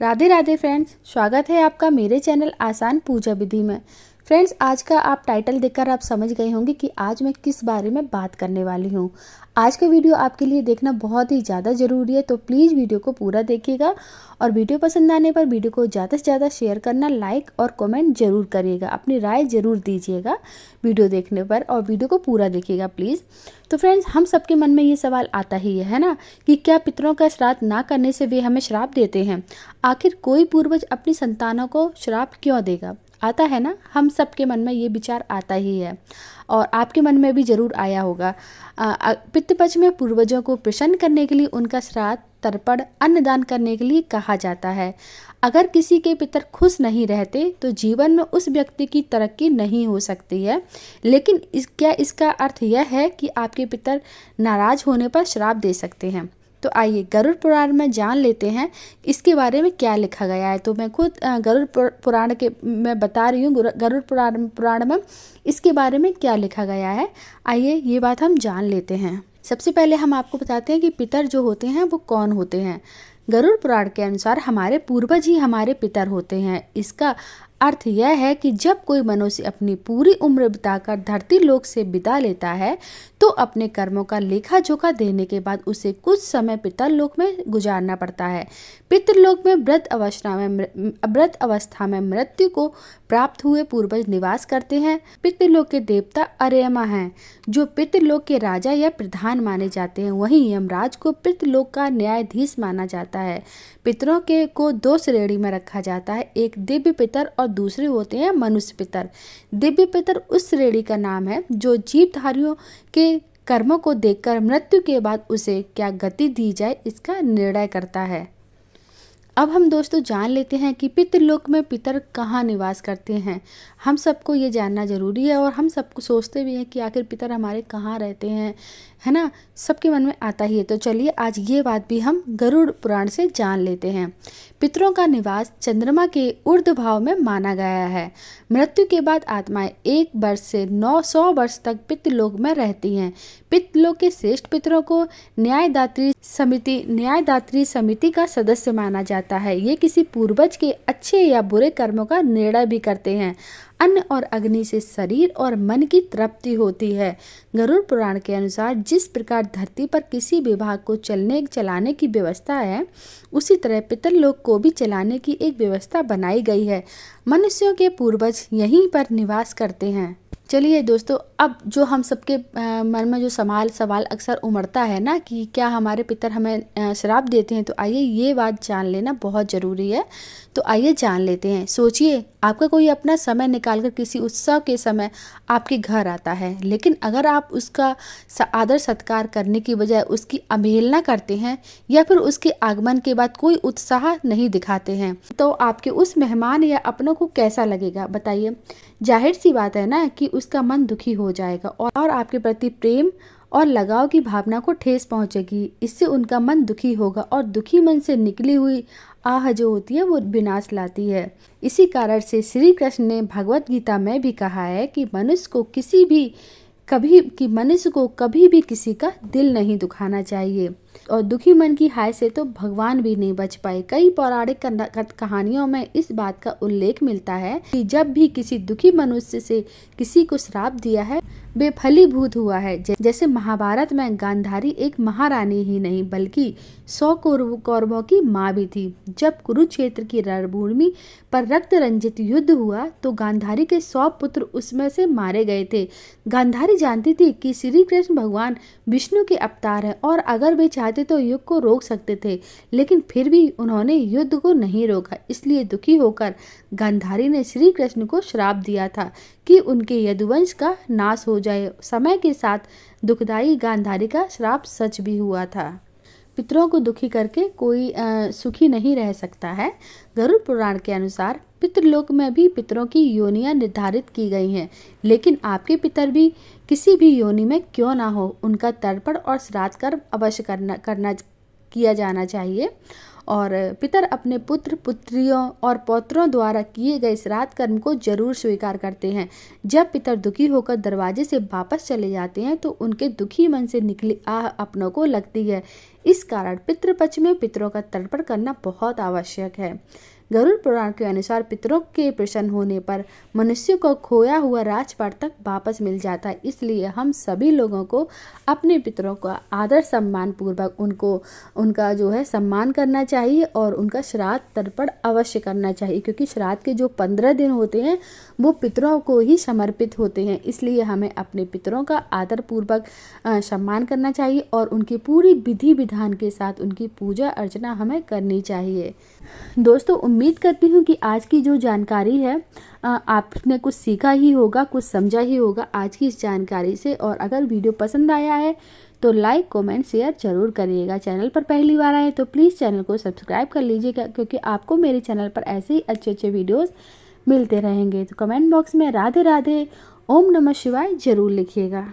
Radhe Radhe friends, स्वागत है आपका मेरे चैनल आसान पूजा विधि में। फ्रेंड्स, आज का आप टाइटल देखकर आप समझ गए होंगे कि आज मैं किस बारे में बात करने वाली हूँ। आज का वीडियो आपके लिए देखना बहुत ही ज़्यादा ज़रूरी है, तो प्लीज़ वीडियो को पूरा देखिएगा और वीडियो पसंद आने पर वीडियो को ज़्यादा से ज़्यादा शेयर करना, लाइक और कमेंट ज़रूर करिएगा, अपनी राय ज़रूर दीजिएगा वीडियो देखने पर और वीडियो को पूरा देखिएगा प्लीज़। तो फ्रेंड्स, हम सबके मन में ये सवाल आता ही है ना कि क्या पितरों का श्राद्ध ना करने से वे हमें श्राप देते हैं? आखिर कोई पूर्वज अपनी संतानों को श्राप क्यों देगा? आता है ना, हम सबके मन में ये विचार आता ही है और आपके मन में भी ज़रूर आया होगा। पितृपक्ष में पूर्वजों को प्रसन्न करने के लिए उनका श्राद्ध, तर्पण, अन्नदान करने के लिए कहा जाता है। अगर किसी के पितर खुश नहीं रहते तो जीवन में उस व्यक्ति की तरक्की नहीं हो सकती है। लेकिन क्या इसका अर्थ यह है कि आपके पितर नाराज होने पर श्राप दे सकते हैं? तो आइए गरुड़ पुराण में जान लेते हैं इसके बारे में क्या लिखा गया है। तो मैं खुद गरुड़ पुराण के मैं बता रही हूँ गरुड़ पुराण में इसके बारे में क्या लिखा गया है। आइए ये बात हम जान लेते हैं। सबसे पहले हम आपको बताते हैं कि पितर जो होते हैं वो कौन होते हैं। गरुड़ पुराण के अनुसार हमारे पूर्वज ही हमारे पितर होते हैं। इसका अर्थ यह है कि जब कोई मनुष्य अपनी पूरी उम्र बिताकर धरती लोक से विदा लेता है तो अपने कर्मों का लेखा जोखा देने के बाद उसे कुछ समय पितरलोक में गुजारना पड़ता है। पितरलोक में व्रत अवस्था में मृत्यु को प्राप्त हुए पूर्वज निवास करते हैं। पितरलोक के देवता अरेयमा हैं, जो पितरलोक के राजा या प्रधान माने जाते हैं। वहीं यमराज को पितरलोक का न्यायाधीश माना जाता है। पितरों के को दो श्रेणी में रखा जाता है, एक दिव्य पितर और दूसरे होते हैं मनुष्य पितर। दिव्य पितर उस श्रेणी का नाम है जो जीवधारियों के कर्मों को देखकर मृत्यु के बाद उसे क्या गति दी जाए इसका निर्णय करता है। अब हम दोस्तों जान लेते हैं कि पितरलोक में पितर कहाँ निवास करते हैं। हम सबको ये जानना जरूरी है और हम सबको सोचते भी हैं कि आखिर पितर हमारे कहाँ रहते हैं, है ना, सबके मन में आता ही है। तो चलिए आज ये बात भी हम गरुड़ पुराण से जान लेते हैं। पितरों का निवास चंद्रमा के ऊर्ध्व भाव में माना गया है। मृत्यु के बाद आत्माएं 1 वर्ष से 900 वर्ष तक पितृलोक में रहती हैं। पितृलोक के श्रेष्ठ पितरों को न्यायदात्री समिति का सदस्य माना जाता है। ये किसी पूर्वज के अच्छे या बुरे कर्मों का निर्णय भी करते हैं। अन्न और अग्नि से शरीर और मन की तृप्ति होती है। गरुड़ पुराण के अनुसार जिस प्रकार धरती पर किसी विभाग को चलाने की व्यवस्था है, उसी तरह पितरलोक को भी चलाने की एक व्यवस्था बनाई गई है। मनुष्यों के पूर्वज यहीं पर निवास करते हैं। चलिए दोस्तों, अब जो हम सबके मन में जो सवाल अक्सर उमड़ता है ना कि क्या हमारे पितर हमें श्राप देते हैं, तो आइए ये बात जान लेना बहुत ज़रूरी है। तो आइए जान लेते हैं। सोचिए, आपका कोई अपना समय निकालकर किसी उत्सव के समय आपके घर आता है, लेकिन अगर आप उसका आदर सत्कार करने की बजाय उसकी अवहेलना करते हैं या फिर उसके आगमन के बाद कोई उत्साह नहीं दिखाते हैं, तो आपके उस मेहमान या अपनों को कैसा लगेगा बताइए। जाहिर सी बात है ना कि उसका मन दुखी हो जाएगा और आपके प्रति प्रेम और लगाव की भावना को ठेस पहुंचेगी। इससे उनका मन दुखी होगा और दुखी मन से निकली हुई आह जो होती है वो विनाश लाती है। इसी कारण से श्री कृष्ण ने भगवत गीता में भी कहा है कि मनुष्य को कभी भी किसी का दिल नहीं दुखाना चाहिए और दुखी मन की हाय से तो भगवान भी नहीं बच पाए। कई पौराणिक कहानियों में इस बात का उल्लेख मिलता है कि जब भी किसी दुखी मनुष्य से किसी को श्राप दिया है वे फलीभूत हुआ है। जैसे महाभारत में गांधारी एक महारानी ही नहीं बल्कि 100 कौरवों की माँ भी थी। जब कुरुक्षेत्र की रणभूमि पर रक्त रंजित युद्ध हुआ तो गांधारी के 100 पुत्र उसमें से मारे गए थे। गांधारी जानती थी कि श्री कृष्ण भगवान विष्णु के अवतार हैं और अगर वे चाहते तो युद्ध को रोक सकते थे, लेकिन फिर भी उन्होंने युद्ध को नहीं रोका। इसलिए दुखी होकर गांधारी ने श्री कृष्ण को श्राप दिया था कि उनके यदुवंश का नाश हो जाए। समय के साथ दुखदायी गांधारी का श्राप सच भी हुआ था। पितरों को दुखी करके कोई सुखी नहीं रह सकता है। गरुड़ पुराण के अनुसार पितृलोक में भी पितरों की योनियां निर्धारित की गई हैं, लेकिन आपके पितर भी किसी भी योनि में क्यों ना हो, उनका तर्पण और श्राद्ध कर्म अवश्य किया जाना चाहिए। और पितर अपने पुत्र पुत्रियों और पौत्रों द्वारा किए गए श्राद्ध कर्म को जरूर स्वीकार करते हैं। जब पितर दुखी होकर दरवाजे से वापस चले जाते हैं तो उनके दुखी मन से निकली आह अपनों को लगती है। इस कारण पितृपक्ष में पितरों का तर्पण करना बहुत आवश्यक है। गरुड़ पुराण के अनुसार पितरों के प्रसन्न होने पर मनुष्य को खोया हुआ राजपाट तक वापस मिल जाता है। इसलिए हम सभी लोगों को अपने पितरों का आदर सम्मान पूर्वक उनका जो है सम्मान करना चाहिए और उनका श्राद्ध तर्पण अवश्य करना चाहिए, क्योंकि श्राद्ध के जो 15 दिन होते हैं वो पितरों को ही समर्पित होते हैं। इसलिए हमें अपने पितरों का आदर पूर्वक सम्मान करना चाहिए और उनकी पूरी विधि विधान के साथ उनकी पूजा अर्चना हमें करनी चाहिए। दोस्तों, उम्मीद करती हूँ कि आज की जो जानकारी है आपने कुछ सीखा ही होगा, कुछ समझा ही होगा आज की इस जानकारी से। और अगर वीडियो पसंद आया है तो लाइक कमेंट शेयर जरूर करिएगा। चैनल पर पहली बार आए तो प्लीज़ चैनल को सब्सक्राइब कर लीजिएगा, क्योंकि आपको मेरे चैनल पर ऐसे ही अच्छे अच्छे वीडियोस मिलते रहेंगे। तो कमेंट बॉक्स में राधे राधे ओम नमः शिवाय जरूर लिखिएगा।